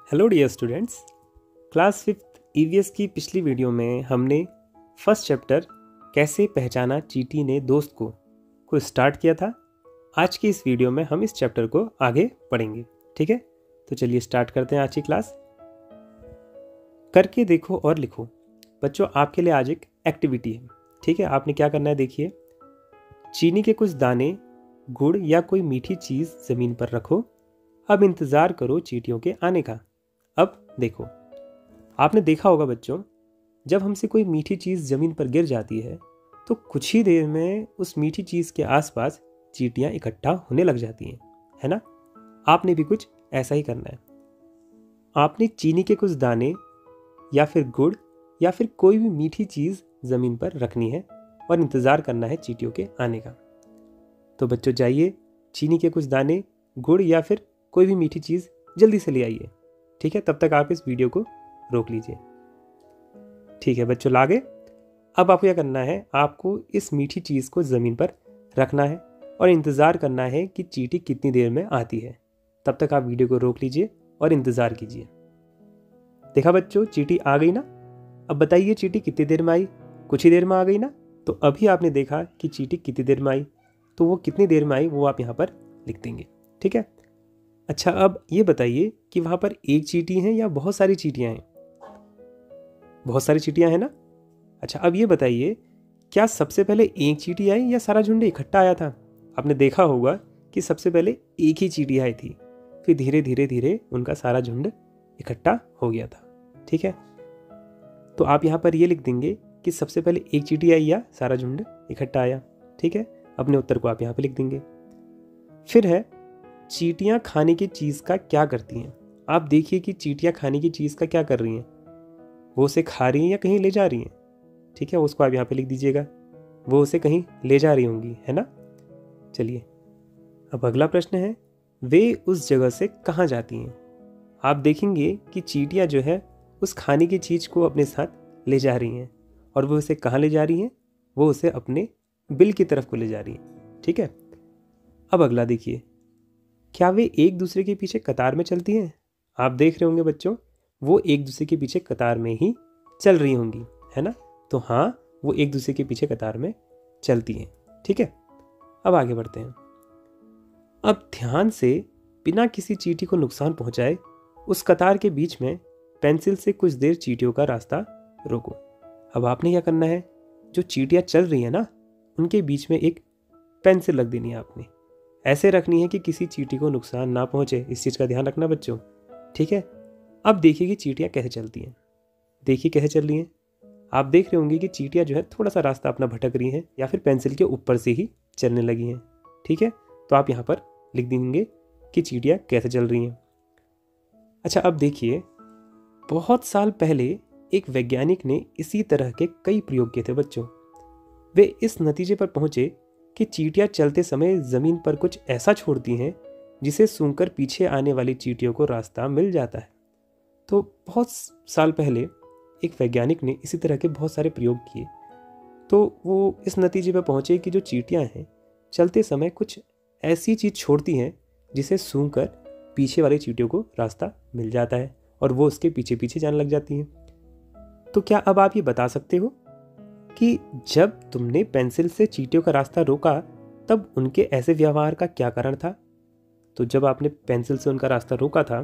Hello dear students, class 5th EVS की पिछली video में हमने फर्स्ट चैप्टर कैसे पहचाना चींटी ने दोस्त को स्टार्ट किया था। आज की इस वीडियो में हम इस चैप्टर को आगे पढ़ेंगे। ठीक है, तो चलिए स्टार्ट करते हैं आज की क्लास। करके देखो और लिखो। बच्चों, आपके लिए आज एक एक्टिविटी है। ठीक है, आपने क्या करना है, देखिए, चीनी के कुछ दाने, गुड़ या कोई मीठी चीज़ ज़मीन पर रखो। अब इंतज़ार करो चींटियों के आने का। अब देखो, आपने देखा होगा बच्चों, जब हमसे कोई मीठी चीज़ ज़मीन पर गिर जाती है तो कुछ ही देर में उस मीठी चीज़ के आसपास चींटियाँ इकट्ठा होने लग जाती हैं, है ना। आपने भी कुछ ऐसा ही करना है। आपने चीनी के कुछ दाने या फिर गुड़ या फिर कोई भी मीठी चीज़ ज़मीन पर रखनी है और इंतज़ार करना है चींटियों के आने का। तो बच्चों जाइए, चीनी के कुछ दाने, गुड़ या फिर कोई भी मीठी चीज़ जल्दी से ले आइए। ठीक है, तब तक आप इस वीडियो को रोक लीजिए। ठीक है बच्चों, ला गए। अब आपको क्या करना है, आपको इस मीठी चीज़ को ज़मीन पर रखना है और इंतज़ार करना है कि चींटी कितनी देर में आती है। तब तक आप वीडियो को रोक लीजिए और इंतज़ार कीजिए। देखा बच्चों, चींटी आ गई ना। अब बताइए चींटी कितनी देर में आई। कुछ ही देर में आ गई ना। तो अभी आपने देखा कि चींटी कितनी देर में आई, तो वो कितनी देर में आई वो आप यहाँ पर लिख देंगे। ठीक है। अच्छा, अब ये बताइए कि वहाँ पर एक चींटी है या बहुत सारी चींटियाँ हैं। बहुत सारी चींटियाँ हैं ना। अच्छा, अब ये बताइए, क्या सबसे पहले एक चींटी आई या सारा झुंड इकट्ठा आया था। आपने देखा होगा कि सबसे पहले एक ही चींटी आई थी, फिर धीरे धीरे धीरे उनका सारा झुंड इकट्ठा हो गया था। ठीक है, तो आप यहाँ पर ये लिख देंगे कि सबसे पहले एक चींटी आई या सारा झुंड इकट्ठा आया। ठीक है, अपने उत्तर को आप यहाँ पर लिख देंगे। फिर है, चींटियां खाने की चीज़ का क्या करती हैं। आप देखिए कि चींटियां खाने की चीज़ का क्या कर रही हैं। वो उसे खा रही हैं या कहीं ले जा रही हैं। ठीक है, उसको आप यहाँ पे लिख दीजिएगा। वो उसे कहीं ले जा रही होंगी, है ना। चलिए, अब अगला प्रश्न है, वे उस जगह से कहाँ जाती हैं। आप देखेंगे कि चींटियां जो है उस खाने की चीज़ को अपने साथ ले जा रही हैं और वो उसे कहाँ ले जा रही हैं, वो उसे अपने बिल की तरफ को ले जा रही हैं। ठीक है, अब अगला देखिए, क्या वे एक दूसरे के पीछे कतार में चलती हैं। आप देख रहे होंगे बच्चों, वो एक दूसरे के पीछे कतार में ही चल रही होंगी, है ना। तो हाँ, वो एक दूसरे के पीछे कतार में चलती हैं। ठीक है, अब आगे बढ़ते हैं। अब ध्यान से, बिना किसी चींटी को नुकसान पहुंचाए, उस कतार के बीच में पेंसिल से कुछ देर चींटियों का रास्ता रोको। अब आपने क्या करना है, जो चींटियाँ चल रही हैं ना, उनके बीच में एक पेंसिल रख देनी है। आपने ऐसे रखनी है कि किसी चींटी को नुकसान ना पहुंचे। इस चीज़ का ध्यान रखना बच्चों। ठीक है, अब देखिए कि चींटियाँ कैसे चलती हैं। देखिए कैसे चल रही हैं। आप देख रहे होंगे कि चींटियाँ जो है थोड़ा सा रास्ता अपना भटक रही हैं या फिर पेंसिल के ऊपर से ही चलने लगी हैं। ठीक है, तो आप यहाँ पर लिख देंगे कि चींटियाँ कैसे चल रही हैं। अच्छा, अब देखिए, बहुत साल पहले एक वैज्ञानिक ने इसी तरह के कई प्रयोग किए थे बच्चों। वे इस नतीजे पर पहुंचे कि चींटियां चलते समय ज़मीन पर कुछ ऐसा छोड़ती हैं जिसे सूंघकर पीछे आने वाली चींटियों को रास्ता मिल जाता है। तो बहुत साल पहले एक वैज्ञानिक ने इसी तरह के बहुत सारे प्रयोग किए, तो वो इस नतीजे पर पहुंचे कि जो चींटियां हैं चलते समय कुछ ऐसी चीज़ छोड़ती हैं जिसे सूंघकर पीछे वाली चींटियों को रास्ता मिल जाता है और वो उसके पीछे पीछे जाने लग जाती हैं। तो क्या अब आप ये बता सकते हो कि जब तुमने पेंसिल से चींटियों का रास्ता रोका तब उनके ऐसे व्यवहार का क्या कारण था। तो जब आपने पेंसिल से उनका रास्ता रोका था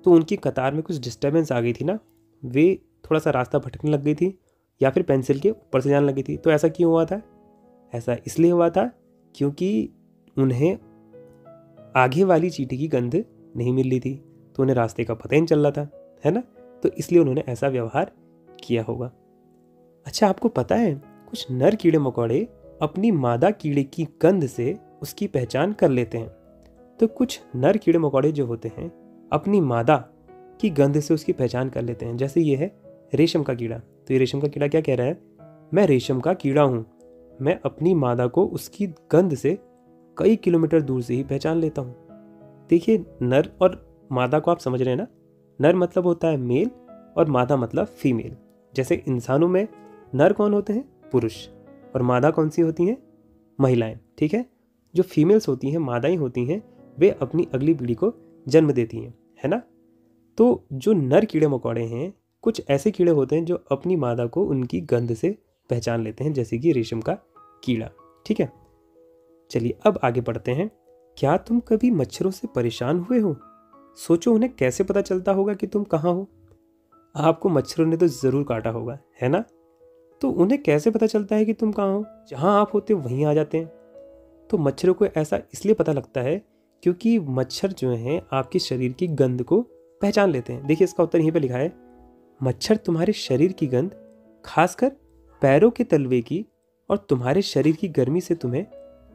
तो उनकी कतार में कुछ डिस्टर्बेंस आ गई थी ना। वे थोड़ा सा रास्ता भटकने लग गई थी या फिर पेंसिल के ऊपर से जाने लगी थी। तो ऐसा क्यों हुआ था। ऐसा इसलिए हुआ था क्योंकि उन्हें आगे वाली चींटी की गंध नहीं मिल रही थी, तो उन्हें रास्ते का पता ही नहीं चल रहा था, है ना। तो इसलिए उन्होंने ऐसा व्यवहार किया होगा। अच्छा, आपको पता है, कुछ नर कीड़े मकोड़े अपनी मादा कीड़े की गंध से उसकी पहचान कर लेते हैं। तो कुछ नर कीड़े मकोड़े जो होते हैं अपनी मादा की गंध से उसकी पहचान कर लेते हैं। जैसे ये है रेशम का कीड़ा। तो ये रेशम का कीड़ा क्या कह रहा है, मैं रेशम का कीड़ा हूँ, मैं अपनी मादा को उसकी गंध से कई किलोमीटर दूर से ही पहचान लेता हूँ। देखिए, नर और मादा को आप समझ रहे हैं ना। नर मतलब होता है मेल और मादा मतलब फीमेल। जैसे इंसानों में नर कौन होते हैं, पुरुष, और मादा कौन सी होती हैं, महिलाएं। ठीक है, जो फीमेल्स होती हैं, मादाएं होती हैं, वे अपनी अगली पीढ़ी को जन्म देती हैं, है ना। तो जो नर कीड़े मकोड़े हैं, कुछ ऐसे कीड़े होते हैं जो अपनी मादा को उनकी गंध से पहचान लेते हैं, जैसे कि रेशम का कीड़ा। ठीक है, चलिए अब आगे बढ़ते हैं। क्या तुम कभी मच्छरों से परेशान हुए हो? सोचो उन्हें कैसे पता चलता होगा कि तुम कहाँ हो। आपको मच्छरों ने तो ज़रूर काटा होगा, है ना। तो उन्हें कैसे पता चलता है कि तुम कहाँ हो? जहाँ आप होते हो वहीं आ जाते हैं। तो मच्छरों को ऐसा इसलिए पता लगता है क्योंकि मच्छर जो हैं आपके शरीर की गंध को पहचान लेते हैं। देखिए इसका उत्तर यहीं पे लिखा है, मच्छर तुम्हारे शरीर की गंध, खासकर पैरों के तलवे की और तुम्हारे शरीर की गर्मी से तुम्हें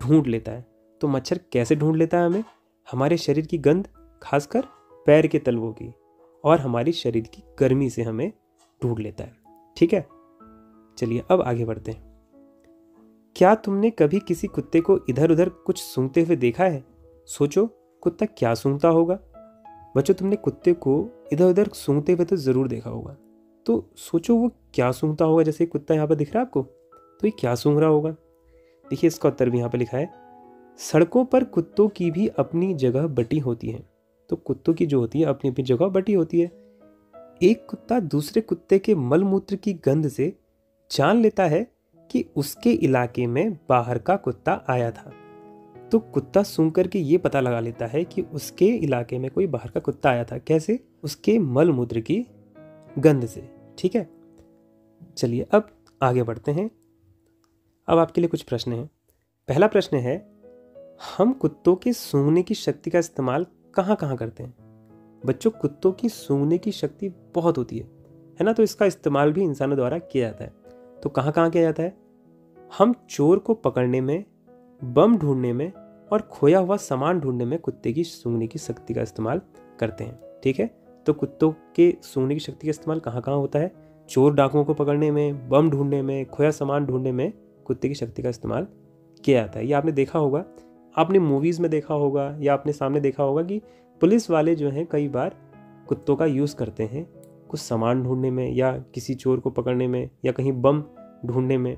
ढूंढ लेता है। तो मच्छर कैसे ढूंढ लेता है हमें? हमारे शरीर की गंध, खासकर पैर के तलवों की और हमारी शरीर की गर्मी से हमें ढूंढ लेता है। ठीक है, चलिए अब आगे बढ़ते हैं। क्या तुमने कभी किसी कुत्ते को इधर उधर कुछ सूंघते हुए देखा है? सोचो कुत्ता क्या सूंघता होगा। बच्चों तुमने कुत्ते को इधर उधर सूंघते हुए तो ज़रूर देखा होगा, तो सोचो वो क्या सूंघता होगा। जैसे कुत्ता यहाँ पर दिख रहा है आपको, तो ये क्या सूंघ रहा होगा? देखिए इसका उत्तर भी यहाँ पर लिखा है, सड़कों पर कुत्तों की भी अपनी जगह बटी होती है। तो कुत्तों की जो होती है अपनी अपनी जगह बटी होती है। एक कुत्ता दूसरे कुत्ते के मलमूत्र की गंध से जान लेता है कि उसके इलाके में बाहर का कुत्ता आया था। तो कुत्ता सूंघ करके ये पता लगा लेता है कि उसके इलाके में कोई बाहर का कुत्ता आया था। कैसे? उसके मलमूत्र की गंध से। ठीक है, चलिए अब आगे बढ़ते हैं। अब आपके लिए कुछ प्रश्न हैं। पहला प्रश्न है, हम कुत्तों के सूंघने की शक्ति का इस्तेमाल कहाँ कहाँ करते हैं? बच्चों कुत्तों की सूंघने की शक्ति बहुत होती है ना, तो इसका इस्तेमाल भी इंसानों द्वारा किया जाता है। तो कहाँ कहाँ किया जाता है? हम चोर को पकड़ने में, बम ढूंढने में और खोया हुआ सामान ढूंढने में कुत्ते की सूंघने की शक्ति का इस्तेमाल करते हैं। ठीक है, तो कुत्तों के सूंघने की शक्ति का इस्तेमाल कहाँ कहाँ होता है? चोर डाकुओं को पकड़ने में, बम ढूंढने में, खोया सामान ढूंढने में कुत्ते की शक्ति का इस्तेमाल किया जाता है। ये आपने देखा होगा, आपने मूवीज़ में देखा होगा या आपने सामने देखा होगा कि पुलिस वाले जो हैं कई बार कुत्तों का यूज़ करते हैं कुछ सामान ढूंढने में या किसी चोर को पकड़ने में या कहीं बम ढूंढने में।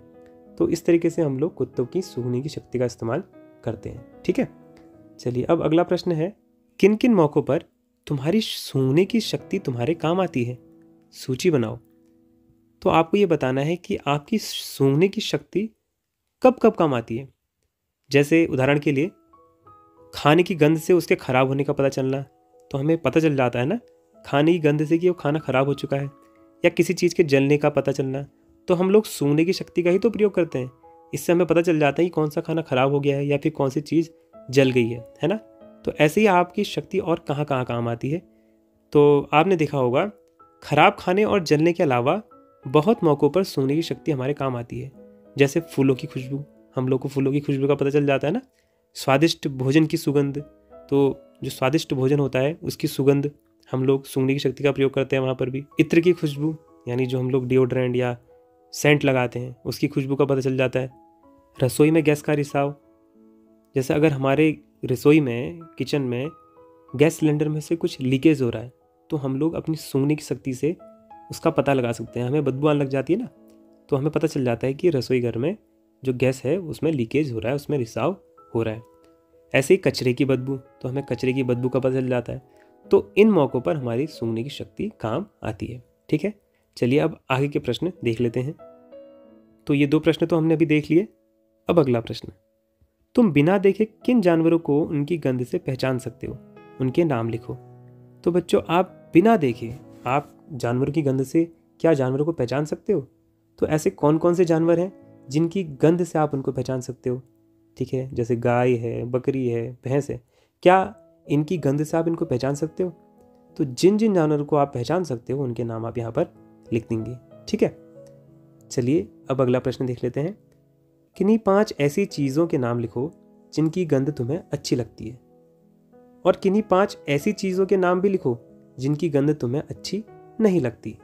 तो इस तरीके से हम लोग कुत्तों की सूंघने की शक्ति का इस्तेमाल करते हैं। ठीक है, चलिए अब अगला प्रश्न है, किन किन मौक़ों पर तुम्हारी सूंघने की शक्ति तुम्हारे काम आती है? सूची बनाओ। तो आपको ये बताना है कि आपकी सूंघने की शक्ति कब कब काम आती है। जैसे उदाहरण के लिए खाने की गंध से उसके ख़राब होने का पता चलना, तो हमें पता चल जाता है ना खाने की गंध से कि वो खाना ख़राब हो चुका है। या किसी चीज़ के जलने का पता चलना, तो हम लोग सूंघने की शक्ति का ही तो प्रयोग करते हैं। इससे हमें पता चल जाता है कि कौन सा खाना ख़राब हो गया है या फिर कौन सी चीज़ जल गई है ना। तो ऐसे ही आपकी शक्ति और कहाँ कहाँ काम आती है। तो आपने देखा होगा ख़राब खाने और जलने के अलावा बहुत मौक़ों पर सूंघने की शक्ति हमारे काम आती है। जैसे फूलों की खुशबू, हम लोग को फूलों की खुशबू का पता चल जाता है ना। स्वादिष्ट भोजन की सुगंध, तो जो स्वादिष्ट भोजन होता है उसकी सुगंध हम लोग सूंघने की शक्ति का प्रयोग करते हैं वहाँ पर भी। इत्र की खुशबू, यानी जो हम लोग डिओड्रेंट या सेंट लगाते हैं उसकी खुशबू का पता चल जाता है। रसोई में गैस का रिसाव, जैसे अगर हमारे रसोई में, किचन में गैस सिलेंडर में से कुछ लीकेज हो रहा है, तो हम लोग अपनी सूंघने की शक्ति से उसका पता लगा सकते हैं। हमें बदबू आने लग जाती है ना, तो हमें पता चल जाता है कि रसोई घर में जो गैस है उसमें लीकेज हो रहा है, उसमें रिसाव हो रहा है। ऐसे ही कचरे की बदबू, तो हमें कचरे की बदबू का पता चल जाता है। तो इन मौक़ों पर हमारी सूंघने की शक्ति काम आती है। ठीक है, चलिए अब आगे के प्रश्न देख लेते हैं। तो ये 2 प्रश्न तो हमने अभी देख लिए। अब अगला प्रश्न, तुम बिना देखे किन जानवरों को उनकी गंध से पहचान सकते हो? उनके नाम लिखो। तो बच्चों आप बिना देखे आप जानवरों की गंध से क्या जानवरों को पहचान सकते हो? तो ऐसे कौन कौन से जानवर हैं जिनकी गंध से आप उनको पहचान सकते हो? ठीक है, जैसे गाय है, बकरी है, भैंस है, क्या इनकी गंध से आप इनको पहचान सकते हो? तो जिन जिन जानवरों को आप पहचान सकते हो उनके नाम आप यहाँ पर लिख देंगे। ठीक है, चलिए अब अगला प्रश्न देख लेते हैं। किन्हीं 5 ऐसी चीज़ों के नाम लिखो जिनकी गंध तुम्हें अच्छी लगती है, और किन्हीं 5 ऐसी चीज़ों के नाम भी लिखो जिनकी गंध तुम्हें अच्छी नहीं लगती।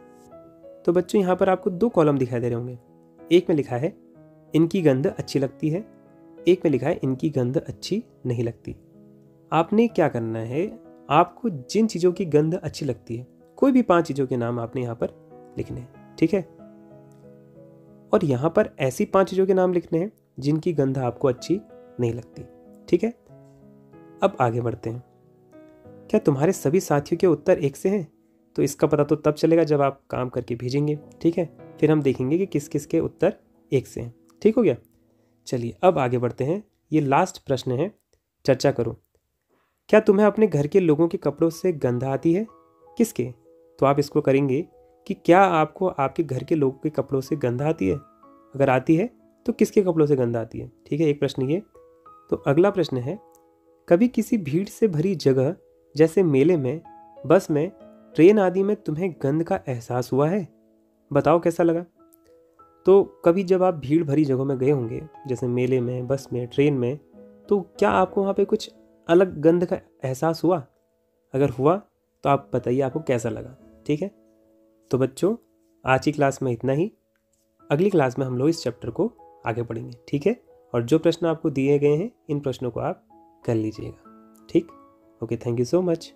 तो बच्चों यहाँ पर आपको 2 कॉलम दिखाई दे रहे होंगे। एक में लिखा है इनकी गंध अच्छी लगती है, एक में लिखा है इनकी गंध अच्छी नहीं लगती। आपने क्या करना है, आपको जिन चीज़ों की गंध अच्छी लगती है, कोई भी 5 चीज़ों के नाम आपने यहाँ पर लिखने हैं। ठीक है, और यहाँ पर ऐसी 5 चीज़ों के नाम लिखने हैं जिनकी गंध आपको अच्छी नहीं लगती। ठीक है, अब आगे बढ़ते हैं। क्या तुम्हारे सभी साथियों के उत्तर एक से हैं? तो इसका पता तो तब चलेगा जब आप काम करके भेजेंगे, ठीक है। फिर हम देखेंगे कि किस किस के उत्तर एक से हैं। ठीक हो गया। चलिए अब आगे बढ़ते हैं। ये लास्ट प्रश्न है, चर्चा करो। क्या तुम्हें अपने घर के लोगों के कपड़ों से गंध आती है? किसके? तो आप इसको करेंगे कि क्या आपको आपके घर के लोगों के कपड़ों से गंध आती है? अगर आती है तो किसके कपड़ों से गंध आती है? ठीक है, एक प्रश्न ये। तो अगला प्रश्न है, कभी किसी भीड़ से भरी जगह जैसे मेले में, बस में, ट्रेन आदि में तुम्हें गंध का एहसास हुआ है? बताओ कैसा लगा। तो कभी जब आप भीड़ भरी जगहों में गए होंगे, जैसे मेले में, बस में, ट्रेन में, तो क्या आपको वहाँ पे कुछ अलग गंध का एहसास हुआ? अगर हुआ तो आप बताइए आपको कैसा लगा। ठीक है, तो बच्चों आज की क्लास में इतना ही। अगली क्लास में हम लोग इस चैप्टर को आगे पढ़ेंगे। ठीक है, और जो प्रश्न आपको दिए गए हैं इन प्रश्नों को आप कर लीजिएगा। ठीक, okay, thank you so much.